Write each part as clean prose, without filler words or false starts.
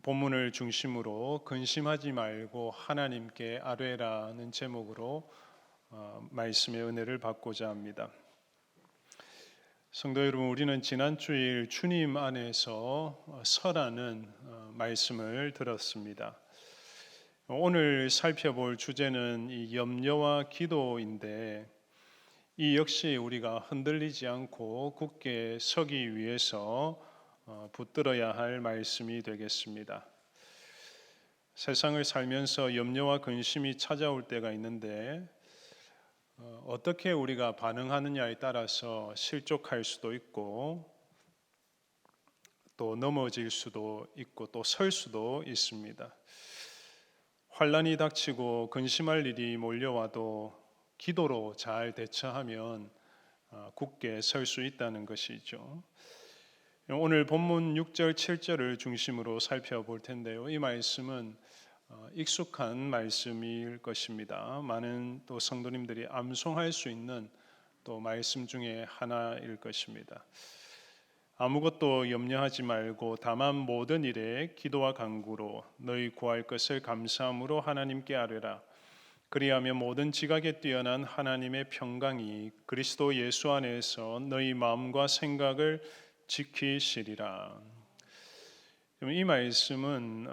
본문을 중심으로 근심하지 말고 하나님께 아뢰라는 제목으로 말씀의 은혜를 받고자 합니다. 성도 여러분, 우리는 지난 주일 주님 안에서 서라는 말씀을 들었습니다. 오늘 살펴볼 주제는 이 염려와 기도인데, 이 역시 우리가 흔들리지 않고 굳게 서기 위해서 붙들어야 할 말씀이 되겠습니다. 세상을 살면서 염려와 근심이 찾아올 때가 있는데 어떻게 우리가 반응하느냐에 따라서 실족할 수도 있고 또 넘어질 수도 있고 또 설 수도 있습니다. 환난이 닥치고 근심할 일이 몰려와도 기도로 잘 대처하면 굳게 설 수 있다는 것이죠. 오늘 본문 6절 7절을 중심으로 살펴볼 텐데요. 이 말씀은 익숙한 말씀일 것입니다. 많은 또 성도님들이 암송할 수 있는 또 말씀 중에 하나일 것입니다. 아무것도 염려하지 말고 다만 모든 일에 기도와 간구로 너희 구할 것을 감사함으로 하나님께 아뢰라. 그리하면 모든 지각에 뛰어난 하나님의 평강이 그리스도 예수 안에서 너희 마음과 생각을 지키시리라. 이 말씀은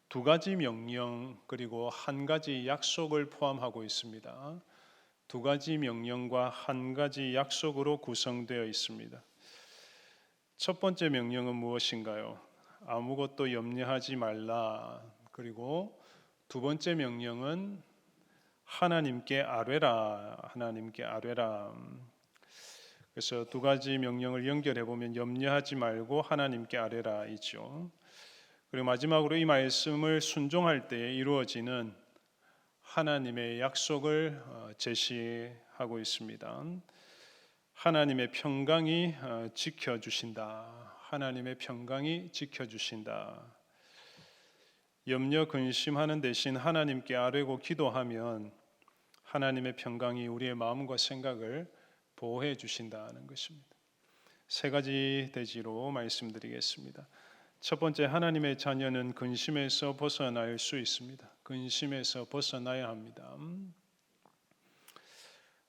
두 가지 명령 그리고 한 가지 약속을 포함하고 있습니다. 두 가지 명령과 한 가지 약속으로 구성되어 있습니다. 첫 번째 명령은 무엇인가요? 아무것도 염려하지 말라. 그리고 두 번째 명령은 하나님께 아뢰라. 하나님께 아뢰라. 그래서 두 가지 명령을 연결해 보면 염려하지 말고 하나님께 아뢰라 이죠. 그리고 마지막으로 이 말씀을 순종할 때 이루어지는 하나님의 약속을 제시하고 있습니다. 하나님의 평강이 지켜주신다. 하나님의 평강이 지켜주신다. 염려 근심하는 대신 하나님께 아뢰고 기도하면 하나님의 평강이 우리의 마음과 생각을 보호해 주신다는 것입니다. 세 가지 대지로 말씀드리겠습니다. 첫 번째, 하나님의 자녀는 근심에서 벗어날 수 있습니다. 근심에서 벗어나야 합니다.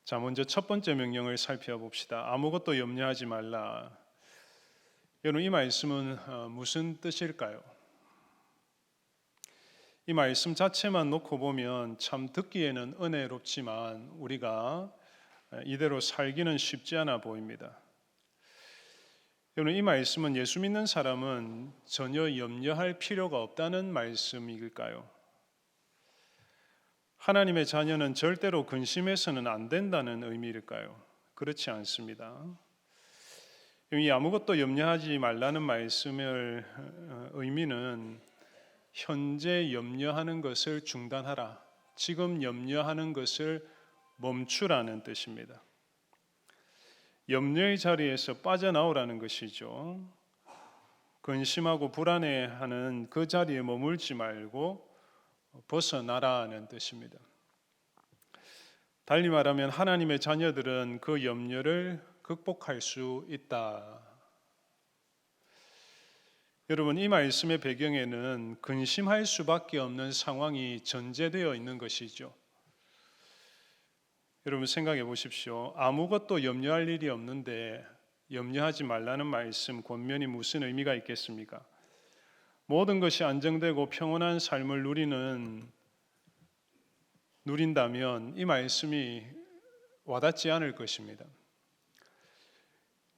자, 먼저 첫 번째 명령을 살펴봅시다. 아무것도 염려하지 말라. 여러분, 이 말씀은 무슨 뜻일까요? 이 말씀 자체만 놓고 보면 참 듣기에는 은혜롭지만 우리가 이대로 살기는 쉽지 않아 보입니다. 여러분, 이 말씀은 예수 믿는 사람은 전혀 염려할 필요가 없다는 말씀일까요? 하나님의 자녀는 절대로 근심해서는 안 된다는 의미일까요? 그렇지 않습니다. 이 아무것도 염려하지 말라는 말씀의 의미는 현재 염려하는 것을 중단하라. 지금 염려하는 것을 멈추라는 뜻입니다. 염려의 자리에서 빠져나오라는 것이죠. 근심하고 불안해하는 그 자리에 머물지 말고 벗어나라는 뜻입니다. 달리 말하면 하나님의 자녀들은 그 염려를 극복할 수 있다. 여러분, 이 말씀의 배경에는 근심할 수밖에 없는 상황이 전제되어 있는 것이죠. 여러분, 생각해 보십시오. 아무것도 염려할 일이 없는데 염려하지 말라는 말씀 권면이 무슨 의미가 있겠습니까? 모든 것이 안정되고 평온한 삶을 누린다면 이 말씀이 와닿지 않을 것입니다.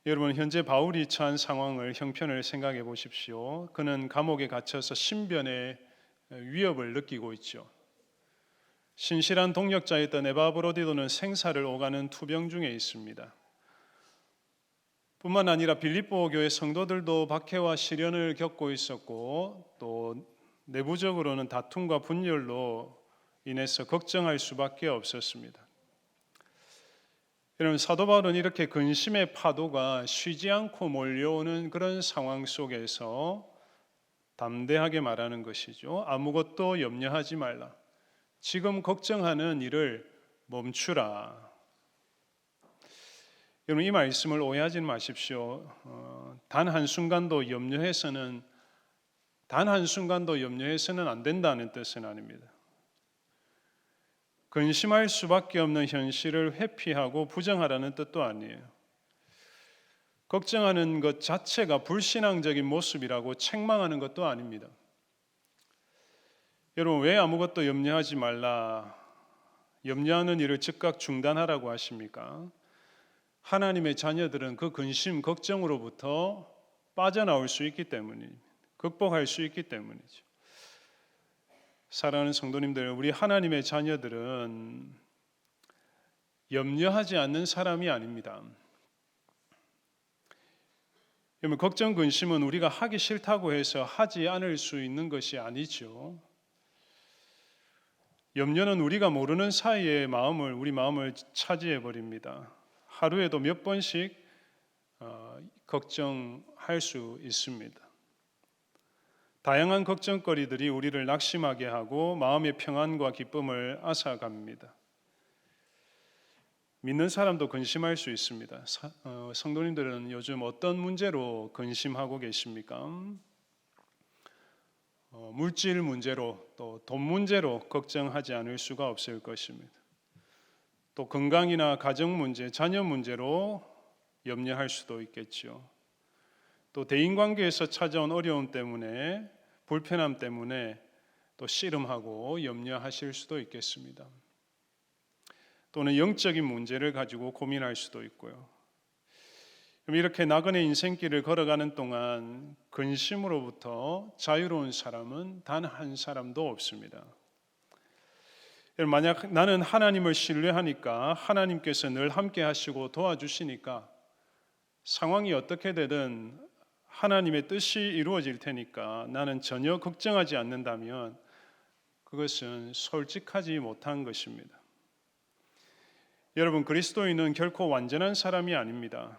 여러분, 현재 바울이 처한 상황을 형편을 생각해 보십시오. 그는 감옥에 갇혀서 신변의 위협을 느끼고 있죠. 신실한 동역자였던 에바브로디도는 생사를 오가는 투병 중에 있습니다. 뿐만 아니라 빌립보 교회 성도들도 박해와 시련을 겪고 있었고 또 내부적으로는 다툼과 분열로 인해서 걱정할 수밖에 없었습니다. 여러분, 사도 바울은 이렇게 근심의 파도가 쉬지 않고 몰려오는 그런 상황 속에서 담대하게 말하는 것이죠. 아무것도 염려하지 말라. 지금 걱정하는 일을 멈추라. 여러분, 이 말씀을 오해하지 마십시오. 단 한순간도 염려해서는 단 한순간도 염려해서는 안 된다는 뜻은 아닙니다. 근심할 수밖에 없는 현실을 회피하고 부정하라는 뜻도 아니에요. 걱정하는 것 자체가 불신앙적인 모습이라고 책망하는 것도 아닙니다. 여러분, 왜 아무것도 염려하지 말라, 염려하는 일을 즉각 중단하라고 하십니까? 하나님의 자녀들은 그 근심, 걱정으로부터 빠져나올 수 있기 때문입니다. 극복할 수 있기 때문이죠. 사랑하는 성도님들, 우리 하나님의 자녀들은 염려하지 않는 사람이 아닙니다. 여러분, 걱정, 근심은 우리가 하기 싫다고 해서 하지 않을 수 있는 것이 아니죠. 염려는 우리가 모르는 사이에 우리 마음을 차지해 버립니다. 하루에도 몇 번씩 걱정할 수 있습니다. 다양한 걱정거리들이 우리를 낙심하게 하고 마음의 평안과 기쁨을 앗아갑니다. 믿는 사람도 근심할 수 있습니다. 성도님들은 요즘 어떤 문제로 근심하고 계십니까? 물질 문제로, 또 돈 문제로 걱정하지 않을 수가 없을 것입니다. 또 건강이나 가정 문제, 자녀 문제로 염려할 수도 있겠죠. 또 대인관계에서 찾아온 어려움 때문에, 불편함 때문에 또 씨름하고 염려하실 수도 있겠습니다. 또는 영적인 문제를 가지고 고민할 수도 있고요. 이렇게 나그네 인생길을 걸어가는 동안 근심으로부터 자유로운 사람은 단 한 사람도 없습니다. 만약 나는 하나님을 신뢰하니까, 하나님께서 늘 함께 하시고 도와주시니까 상황이 어떻게 되든 하나님의 뜻이 이루어질 테니까 나는 전혀 걱정하지 않는다면 그것은 솔직하지 못한 것입니다. 여러분, 그리스도인은 결코 완전한 사람이 아닙니다.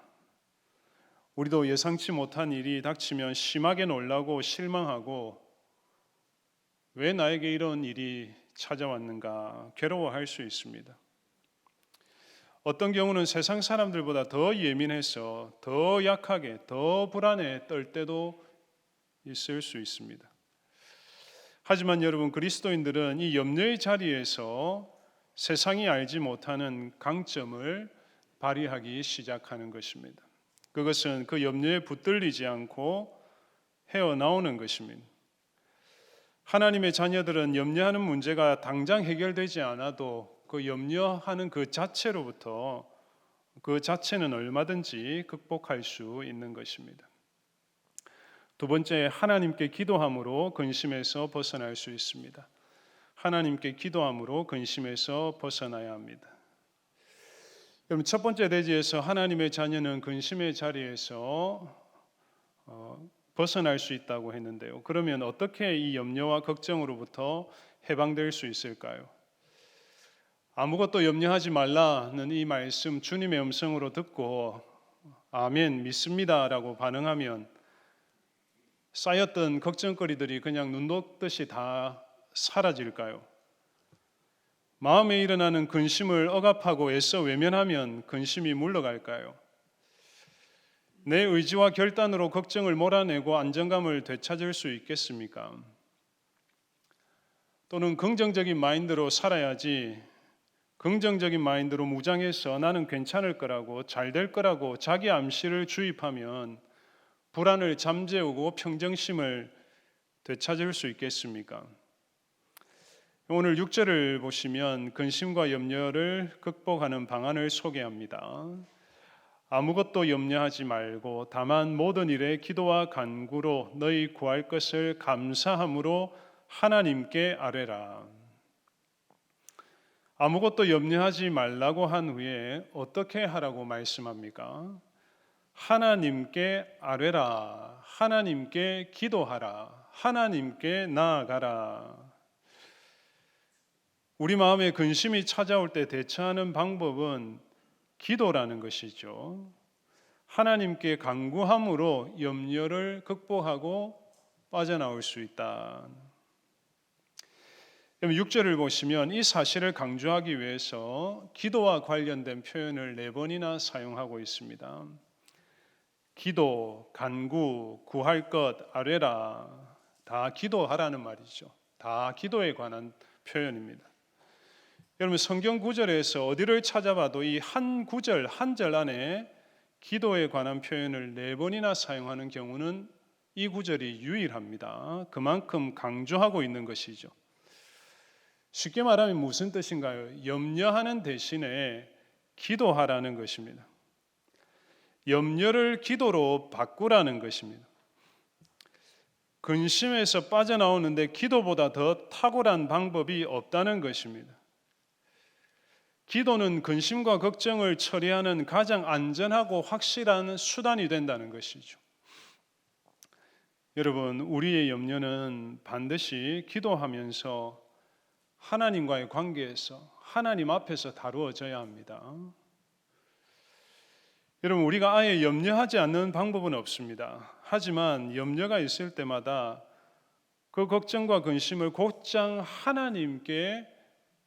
우리도 예상치 못한 일이 닥치면 심하게 놀라고 실망하고 왜 나에게 이런 일이 찾아왔는가 괴로워할 수 있습니다. 어떤 경우는 세상 사람들보다 더 예민해서 더 약하게, 더 불안에 떨 때도 있을 수 있습니다. 하지만 여러분, 그리스도인들은 이 염려의 자리에서 세상이 알지 못하는 강점을 발휘하기 시작하는 것입니다. 그것은 그 염려에 붙들리지 않고 헤어나오는 것입니다. 하나님의 자녀들은 염려하는 문제가 당장 해결되지 않아도 그 염려하는 그 자체로부터 그 자체는 얼마든지 극복할 수 있는 것입니다. 두 번째, 하나님께 기도함으로 근심에서 벗어날 수 있습니다. 하나님께 기도함으로 근심에서 벗어나야 합니다. 그럼 첫 번째 대지에서 하나님의 자녀는 근심의 자리에서 벗어날 수 있다고 했는데요. 그러면 어떻게 이 염려와 걱정으로부터 해방될 수 있을까요? 아무것도 염려하지 말라는 이 말씀 주님의 음성으로 듣고 아멘 믿습니다라고 반응하면 쌓였던 걱정거리들이 그냥 눈 녹듯이 다 사라질까요? 마음에 일어나는 근심을 억압하고 애써 외면하면 근심이 물러갈까요? 내 의지와 결단으로 걱정을 몰아내고 안정감을 되찾을 수 있겠습니까? 또는 긍정적인 마인드로 살아야지, 긍정적인 마인드로 무장해서 나는 괜찮을 거라고, 잘 될 거라고 자기 암시를 주입하면 불안을 잠재우고 평정심을 되찾을 수 있겠습니까? 오늘 6절을 보시면 근심과 염려를 극복하는 방안을 소개합니다. 아무것도 염려하지 말고 다만 모든 일에 기도와 간구로 너희 구할 것을 감사함으로 하나님께 아뢰라. 아무것도 염려하지 말라고 한 후에 어떻게 하라고 말씀합니까? 하나님께 아뢰라, 하나님께 기도하라, 하나님께 나아가라. 우리 마음에 근심이 찾아올 때 대처하는 방법은 기도라는 것이죠. 하나님께 간구함으로 염려를 극복하고 빠져나올 수 있다. 6절을 보시면 이 사실을 강조하기 위해서 기도와 관련된 표현을 4번이나 사용하고 있습니다. 기도, 간구, 구할 것, 아뢰라. 다 기도하라는 말이죠. 다 기도에 관한 표현입니다. 여러분 성경 구절에서 어디를 찾아봐도 이 한 구절 한 절 안에 기도에 관한 표현을 4번이나 사용하는 경우는 이 구절이 유일합니다. 그만큼 강조하고 있는 것이죠. 쉽게 말하면 무슨 뜻인가요? 염려하는 대신에 기도하라는 것입니다. 염려를 기도로 바꾸라는 것입니다. 근심에서 빠져나오는데 기도보다 더 탁월한 방법이 없다는 것입니다. 기도는 근심과 걱정을 처리하는 가장 안전하고 확실한 수단이 된다는 것이죠. 여러분, 우리의 염려는 반드시 기도하면서 하나님과의 관계에서 하나님 앞에서 다루어져야 합니다. 여러분, 우리가 아예 염려하지 않는 방법은 없습니다. 하지만 염려가 있을 때마다 그 걱정과 근심을 곧장 하나님께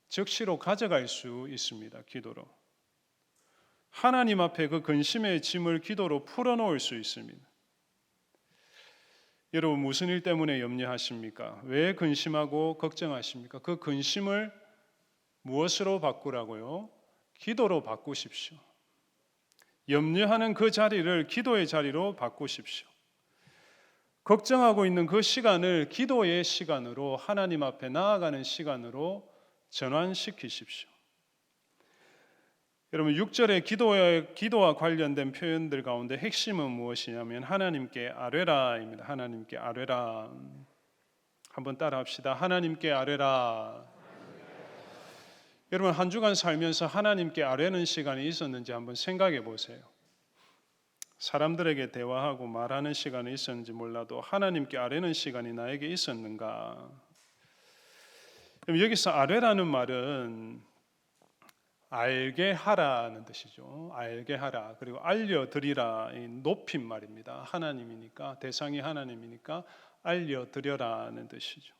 즉시로 가져갈 수 있습니다. 기도로. 하나님 앞에 그 근심의 짐을 기도로 풀어놓을 수 있습니다. 여러분, 무슨 일 때문에 염려하십니까? 왜 근심하고 걱정하십니까? 그 근심을 무엇으로 바꾸라고요? 기도로 바꾸십시오. 염려하는 그 자리를 기도의 자리로 바꾸십시오. 걱정하고 있는 그 시간을 기도의 시간으로 하나님 앞에 나아가는 시간으로 전환시키십시오. 여러분 6절의 기도와 관련된 표현들 가운데 핵심은 무엇이냐면 하나님께 아뢰라입니다. 하나님께 아뢰라. 한번 따라합시다. 하나님께 아뢰라. 여러분 한 주간 살면서 하나님께 아뢰는 시간이 있었는지 한번 생각해 보세요. 사람들에게 대화하고 말하는 시간이 있었는지 몰라도 하나님께 아뢰는 시간이 나에게 있었는가? 여기서 아뢰라는 말은 알게 하라는 뜻이죠. 알게 하라. 그리고 알려드리라. 높임 말입니다. 하나님이니까, 대상이 하나님이니까 알려드려라는 뜻이죠.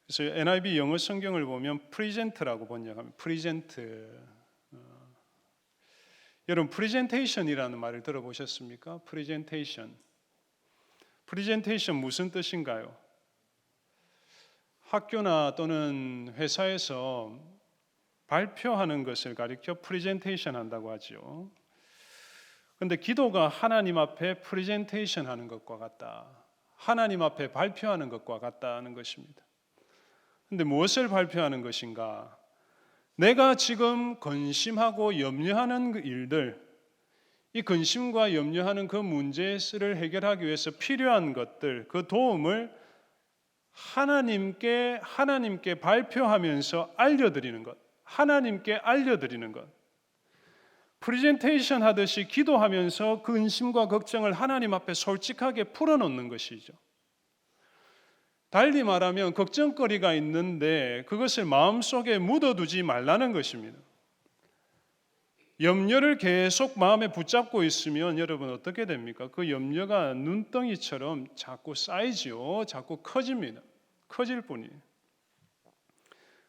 그래서 NIV 영어 성경을 보면 present라고 번역하면 present. 여러분 presentation이라는 말을 들어보셨습니까? presentation. presentation 무슨 뜻인가요? 학교나 또는 회사에서 발표하는 것을 가리켜 프레젠테이션 한다고 하죠. 그런데 기도가 하나님 앞에 프레젠테이션 하는 것과 같다. 하나님 앞에 발표하는 것과 같다는 것입니다. 그런데 무엇을 발표하는 것인가? 내가 지금 근심하고 염려하는 일들, 이 근심과 염려하는 그 문제를 해결하기 위해서 필요한 것들, 그 도움을 하나님께 발표하면서 알려드리는 것. 하나님께 알려드리는 것. 프레젠테이션 하듯이 기도하면서 그 근심과 걱정을 하나님 앞에 솔직하게 풀어놓는 것이죠. 달리 말하면 걱정거리가 있는데 그것을 마음속에 묻어두지 말라는 것입니다. 염려를 계속 마음에 붙잡고 있으면 여러분 어떻게 됩니까? 그 염려가 눈덩이처럼 자꾸 쌓이지요. 자꾸 커집니다. 커질 뿐이에요.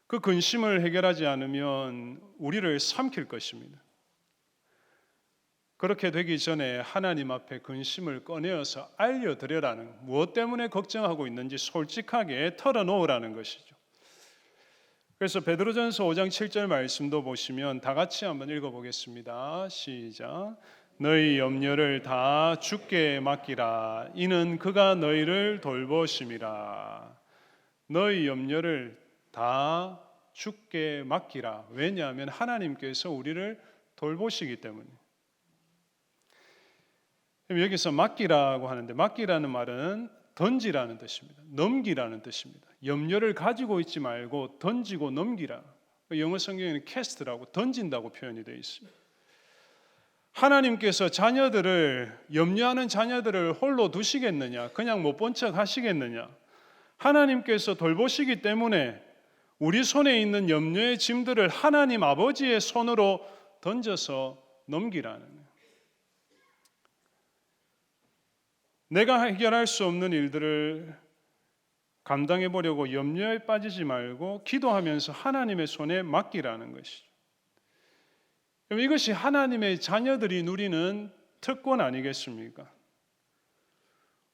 그 근심을 해결하지 않으면 우리를 삼킬 것입니다. 그렇게 되기 전에 하나님 앞에 근심을 꺼내어서 알려드려라는, 무엇 때문에 걱정하고 있는지 솔직하게 털어놓으라는 것이죠. 그래서 베드로전서 5장 7절 말씀도 보시면 다 같이 한번 읽어보겠습니다. 시작. 너희 염려를 다 주께 맡기라. 이는 그가 너희를 돌보심이라. 너희 염려를 다 주께 맡기라. 왜냐하면 하나님께서 우리를 돌보시기 때문에. 여기서 맡기라고 하는데 맡기라는 말은 던지라는 뜻입니다. 넘기라는 뜻입니다. 염려를 가지고 있지 말고 던지고 넘기라. 영어 성경에는 cast라고 던진다고 표현이 되어 있습니다. 하나님께서 염려하는 자녀들을 홀로 두시겠느냐? 그냥 못 본 척 하시겠느냐? 하나님께서 돌보시기 때문에 우리 손에 있는 염려의 짐들을 하나님 아버지의 손으로 던져서 넘기라는 거예요. 내가 해결할 수 없는 일들을 감당해 보려고 염려에 빠지지 말고 기도하면서 하나님의 손에 맡기라는 것이죠. 이것이 하나님의 자녀들이 누리는 특권 아니겠습니까?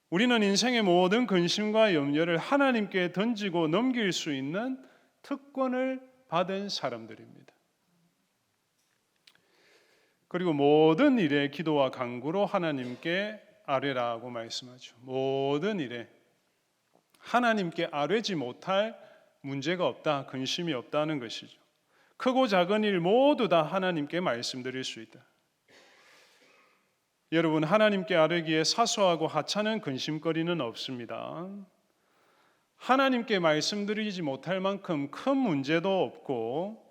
우리는 인생의 모든 근심과 염려를 하나님께 던지고 넘길 수 있는 특권을 받은 사람들입니다. 그리고 모든 일에 기도와 간구로 하나님께 아뢰라고 말씀하죠. 모든 일에 하나님께 아뢰지 못할 문제가 없다, 근심이 없다는 것이죠. 크고 작은 일 모두 다 하나님께 말씀드릴 수 있다. 여러분, 하나님께 아뢰기에 사소하고 하찮은 근심거리는 없습니다. 하나님께 말씀드리지 못할 만큼 큰 문제도 없고,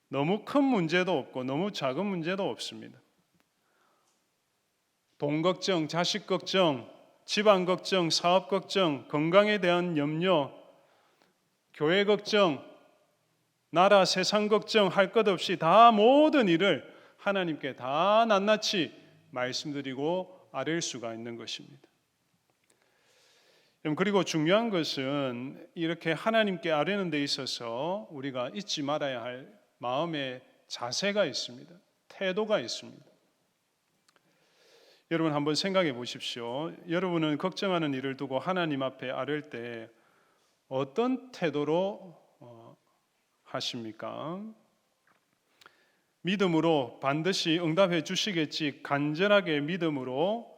너무 큰 문제도 없고, 너무 작은 문제도 없습니다. 돈 걱정, 자식 걱정, 집안 걱정, 사업 걱정, 건강에 대한 염려, 교회 걱정, 나라 세상 걱정 할 것 없이 다 모든 일을 하나님께 다 낱낱이 말씀드리고 아뢰일 수가 있는 것입니다. 그리고 중요한 것은 이렇게 하나님께 아뢰는 데 있어서 우리가 잊지 말아야 할 마음의 자세가 있습니다. 태도가 있습니다. 여러분 한번 생각해 보십시오. 여러분은 걱정하는 일을 두고 하나님 앞에 아뢰일 때 어떤 태도로 하십니까? 믿음으로 반드시 응답해 주시겠지 간절하게 믿음으로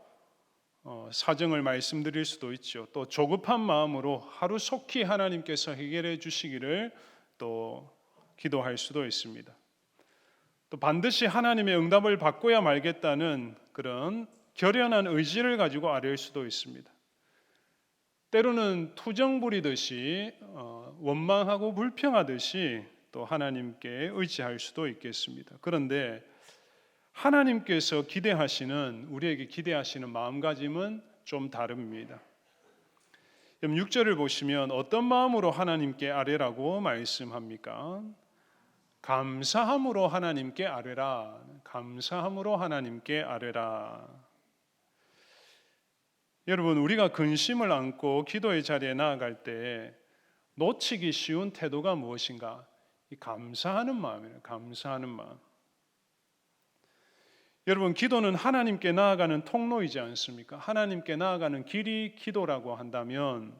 사정을 말씀드릴 수도 있죠. 또 조급한 마음으로 하루속히 하나님께서 해결해 주시기를 또 기도할 수도 있습니다. 또 반드시 하나님의 응답을 받고야 말겠다는 그런 결연한 의지를 가지고 아뢰일 수도 있습니다. 때로는 투정 부리듯이 원망하고 불평하듯이 또 하나님께 의지할 수도 있겠습니다. 그런데 하나님께서 기대하시는 우리에게 기대하시는 마음가짐은 좀 다릅니다. 6절을 보시면 어떤 마음으로 하나님께 아뢰라고 말씀합니까? 감사함으로 하나님께 아뢰라. 감사함으로 하나님께 아뢰라. 여러분, 우리가 근심을 안고 기도의 자리에 나아갈 때 놓치기 쉬운 태도가 무엇인가? 이 감사하는 마음이에요. 감사하는 마음. 여러분, 기도는 하나님께 나아가는 통로이지 않습니까? 하나님께 나아가는 길이 기도라고 한다면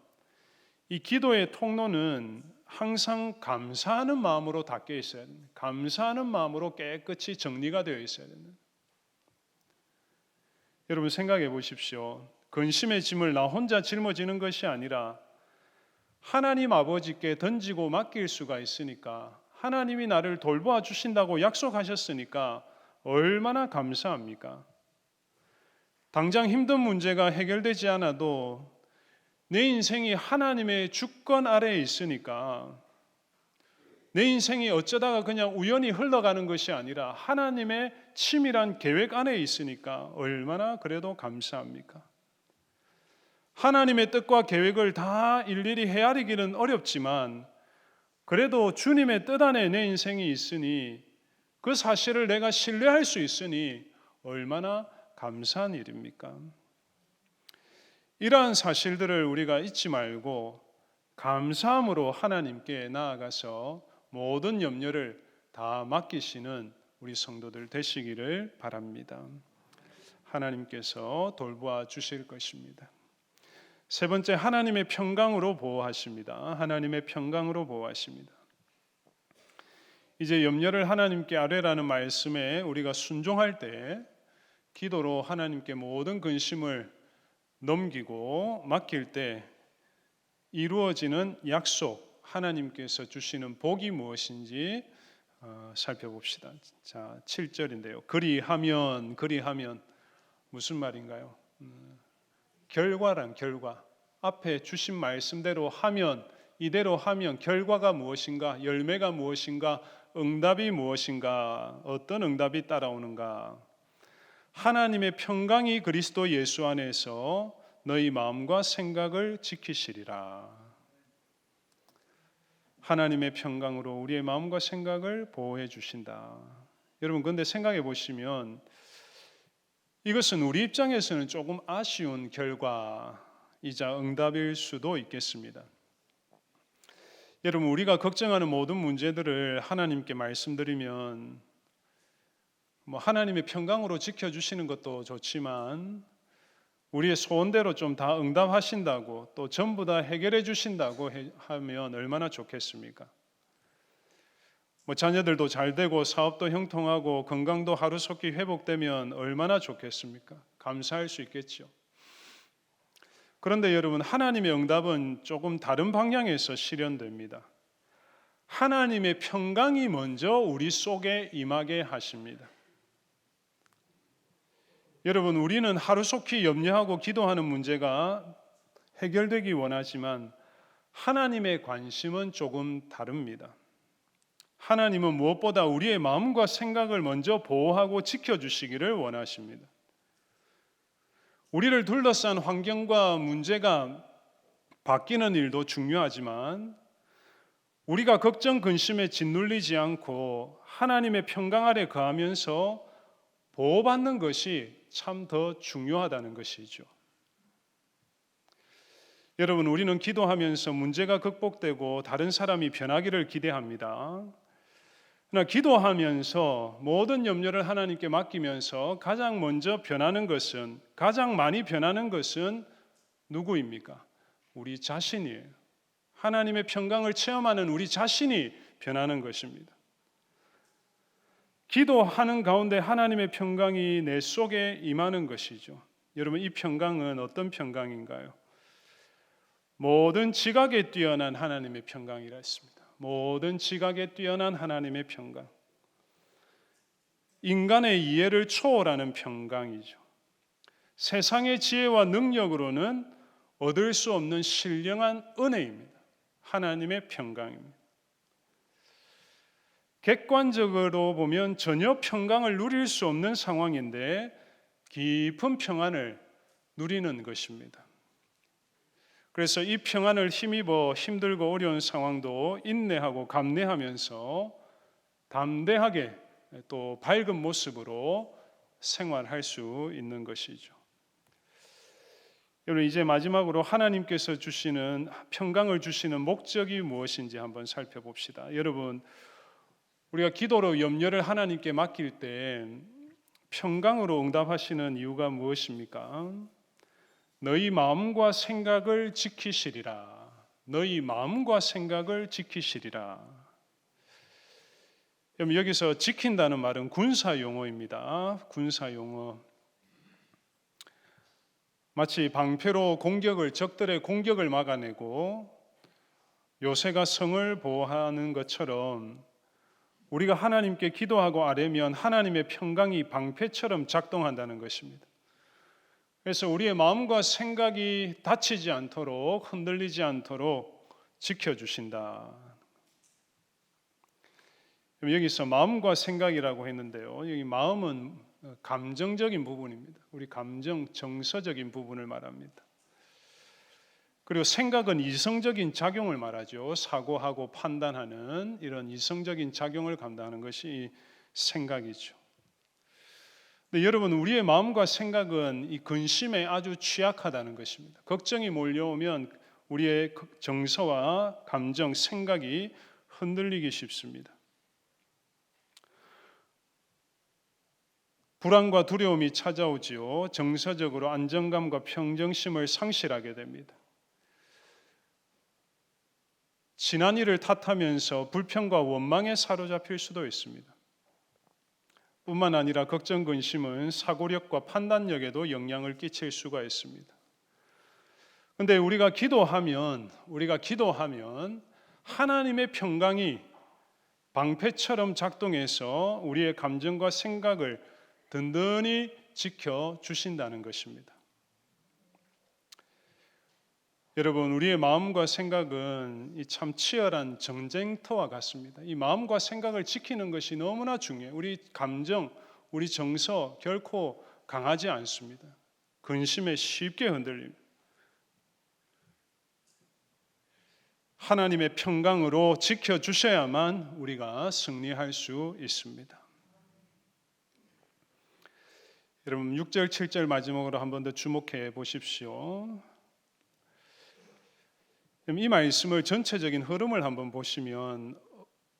이 기도의 통로는 항상 감사하는 마음으로 닦여 있어야 됩니다. 감사하는 마음으로 깨끗이 정리가 되어 있어야 됩니다. 여러분 생각해 보십시오. 근심의 짐을 나 혼자 짊어지는 것이 아니라 하나님 아버지께 던지고 맡길 수가 있으니까, 하나님이 나를 돌보아 주신다고 약속하셨으니까 얼마나 감사합니까? 당장 힘든 문제가 해결되지 않아도 내 인생이 하나님의 주권 아래에 있으니까, 내 인생이 어쩌다가 그냥 우연히 흘러가는 것이 아니라 하나님의 치밀한 계획 안에 있으니까 얼마나 그래도 감사합니까? 하나님의 뜻과 계획을 다 일일이 헤아리기는 어렵지만 그래도 주님의 뜻 안에 내 인생이 있으니, 그 사실을 내가 신뢰할 수 있으니 얼마나 감사한 일입니까? 이러한 사실들을 우리가 잊지 말고 감사함으로 하나님께 나아가서 모든 염려를 다 맡기시는 우리 성도들 되시기를 바랍니다. 하나님께서 돌보아 주실 것입니다. 세 번째, 하나님의 평강으로 보호하십니다. 하나님의 평강으로 보호하십니다. 이제 염려를 하나님께 아뢰라는 말씀에 우리가 순종할 때 기도로 하나님께 모든 근심을 넘기고 맡길 때 이루어지는 약속, 하나님께서 주시는 복이 무엇인지 살펴봅시다. 자, 7절인데요. 그리하면 무슨 말인가요? 결과란 결과. 앞에 주신 말씀대로 하면, 이대로 하면 결과가 무엇인가? 열매가 무엇인가? 응답이 무엇인가? 어떤 응답이 따라오는가? 하나님의 평강이 그리스도 예수 안에서 너희 마음과 생각을 지키시리라. 하나님의 평강으로 우리의 마음과 생각을 보호해 주신다. 여러분, 그런데 생각해 보시면 이것은 우리 입장에서는 조금 아쉬운 결과이자 응답일 수도 있겠습니다. 여러분, 우리가 걱정하는 모든 문제들을 하나님께 말씀드리면 하나님의 평강으로 지켜주시는 것도 좋지만 우리의 소원대로 좀 다 응답하신다고 또 전부 다 해결해 주신다고 하면 얼마나 좋겠습니까? 자녀들도 잘 되고 사업도 형통하고 건강도 하루속히 회복되면 얼마나 좋겠습니까? 감사할 수 있겠죠. 그런데 여러분, 하나님의 응답은 조금 다른 방향에서 실현됩니다. 하나님의 평강이 먼저 우리 속에 임하게 하십니다. 여러분, 우리는 하루속히 염려하고 기도하는 문제가 해결되기 원하지만 하나님의 관심은 조금 다릅니다. 하나님은 무엇보다 우리의 마음과 생각을 먼저 보호하고 지켜주시기를 원하십니다. 우리를 둘러싼 환경과 문제가 바뀌는 일도 중요하지만 우리가 걱정, 근심에 짓눌리지 않고 하나님의 평강 아래 거하면서 보호받는 것이 참 더 중요하다는 것이죠. 여러분, 우리는 기도하면서 문제가 극복되고 다른 사람이 변하기를 기대합니다. 그러나 기도하면서 모든 염려를 하나님께 맡기면서 가장 먼저 변하는 것은, 가장 많이 변하는 것은 누구입니까? 우리 자신이에요. 하나님의 평강을 체험하는 우리 자신이 변하는 것입니다. 기도하는 가운데 하나님의 평강이 내 속에 임하는 것이죠. 여러분, 이 평강은 어떤 평강인가요? 모든 지각에 뛰어난 하나님의 평강이라 했습니다. 모든 지각에 뛰어난 하나님의 평강. 인간의 이해를 초월하는 평강이죠. 세상의 지혜와 능력으로는 얻을 수 없는 신령한 은혜입니다. 하나님의 평강입니다. 객관적으로 보면 전혀 평강을 누릴 수 없는 상황인데 깊은 평안을 누리는 것입니다. 그래서 이 평안을 힘입어 힘들고 어려운 상황도 인내하고 감내하면서 담대하게 또 밝은 모습으로 생활할 수 있는 것이죠. 여러분, 이제 마지막으로 하나님께서 주시는 평강을 주시는 목적이 무엇인지 한번 살펴봅시다. 여러분, 우리가 기도로 염려를 하나님께 맡길 때 평강으로 응답하시는 이유가 무엇입니까? 너희 마음과 생각을 지키시리라. 너희 마음과 생각을 지키시리라. 여기서 지킨다는 말은 군사 용어입니다. 군사 용어. 마치 방패로 적들의 공격을 막아내고 요새가 성을 보호하는 것처럼 우리가 하나님께 기도하고 아뢰면 하나님의 평강이 방패처럼 작동한다는 것입니다. 그래서 우리의 마음과 생각이 다치지 않도록, 흔들리지 않도록 지켜주신다. 여기서 마음과 생각이라고 했는데요, 여기 마음은 감정적인 부분입니다. 우리 감정, 정서적인 부분을 말합니다. 그리고 생각은 이성적인 작용을 말하죠. 사고하고 판단하는 이런 이성적인 작용을 감당하는 것이 생각이죠. 근데 여러분, 우리의 마음과 생각은 이 근심에 아주 취약하다는 것입니다. 걱정이 몰려오면 우리의 정서와 감정, 생각이 흔들리기 쉽습니다. 불안과 두려움이 찾아오지요. 정서적으로 안정감과 평정심을 상실하게 됩니다. 지난 일을 탓하면서 불평과 원망에 사로잡힐 수도 있습니다. 뿐만 아니라 걱정, 근심은 사고력과 판단력에도 영향을 끼칠 수가 있습니다. 그런데 우리가 기도하면 하나님의 평강이 방패처럼 작동해서 우리의 감정과 생각을 든든히 지켜주신다는 것입니다. 여러분, 우리의 마음과 생각은 참 치열한 전쟁터와 같습니다. 이 마음과 생각을 지키는 것이 너무나 중요해요. 우리 감정, 우리 정서 결코 강하지 않습니다. 근심에 쉽게 흔들립니다. 하나님의 평강으로 지켜주셔야만 우리가 승리할 수 있습니다. 여러분, 6절, 7절 마지막으로 한 번 더 주목해 보십시오. 이 말씀을 전체적인 흐름을 한번 보시면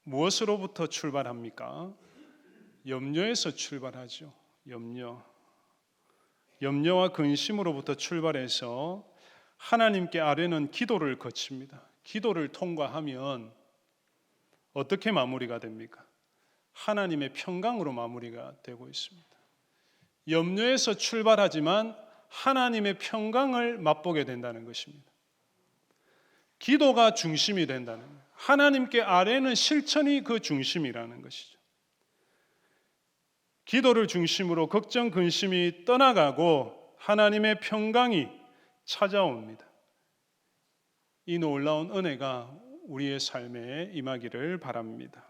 무엇으로부터 출발합니까? 염려에서 출발하죠. 염려. 염려와 근심으로부터 출발해서 하나님께 아뢰는 기도를 거칩니다. 기도를 통과하면 어떻게 마무리가 됩니까? 하나님의 평강으로 마무리가 되고 있습니다. 염려에서 출발하지만 하나님의 평강을 맛보게 된다는 것입니다. 기도가 중심이 된다는 거예요. 하나님께 아뢰는 실천이 그 중심이라는 것이죠. 기도를 중심으로 걱정, 근심이 떠나가고 하나님의 평강이 찾아옵니다. 이 놀라운 은혜가 우리의 삶에 임하기를 바랍니다.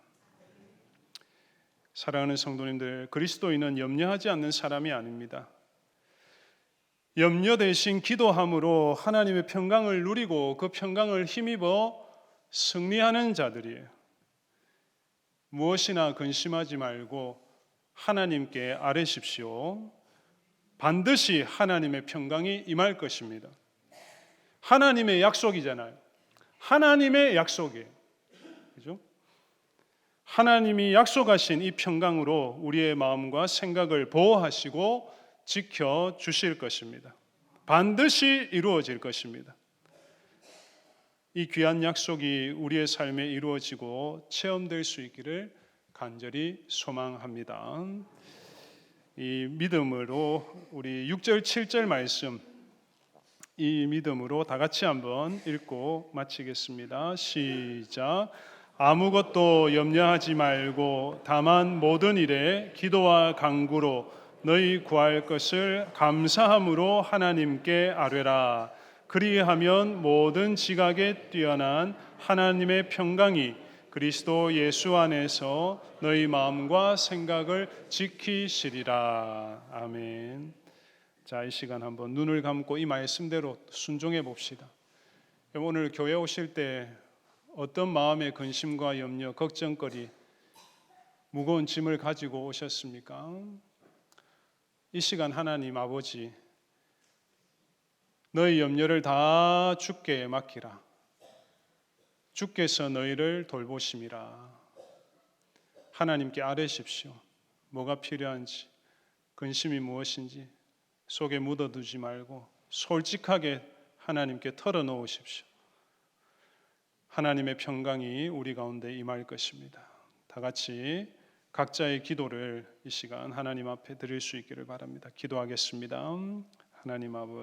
사랑하는 성도님들, 그리스도인은 염려하지 않는 사람이 아닙니다. 염려 대신 기도함으로 하나님의 평강을 누리고 그 평강을 힘입어 승리하는 자들이에요. 무엇이나 근심하지 말고 하나님께 아뢰십시오. 반드시 하나님의 평강이 임할 것입니다. 하나님의 약속이잖아요. 하나님의 약속이에요. 그죠? 하나님이 약속하신 이 평강으로 우리의 마음과 생각을 보호하시고 지켜 주실 것입니다. 반드시 이루어질 것입니다. 이 귀한 약속이 우리의 삶에 이루어지고 체험될 수 있기를 간절히 소망합니다. 이 믿음으로 우리 6절 7절 말씀, 이 믿음으로 다 같이 한번 읽고 마치겠습니다. 시작. 아무것도 염려하지 말고 다만 모든 일에 기도와 간구로 너희 구할 것을 감사함으로 하나님께 아뢰라. 그리하면 모든 지각에 뛰어난 하나님의 평강이 그리스도 예수 안에서 너희 마음과 생각을 지키시리라. 아멘. 자, 이 시간 한번 눈을 감고 이 말씀대로 순종해 봅시다. 오늘 교회 오실 때 어떤 마음의 근심과 염려, 걱정거리, 무거운 짐을 가지고 오셨습니까? 이 시간 하나님 아버지, 너희 염려를 다 주께 맡기라. 주께서 너희를 돌보심이라. 하나님께 아뢰십시오. 뭐가 필요한지, 근심이 무엇인지 속에 묻어두지 말고 솔직하게 하나님께 털어놓으십시오. 하나님의 평강이 우리 가운데 임할 것입니다. 다 같이 각자의 기도를 이 시간 하나님 앞에 드릴 수 있기를 바랍니다. 기도하겠습니다. 하나님 아버지,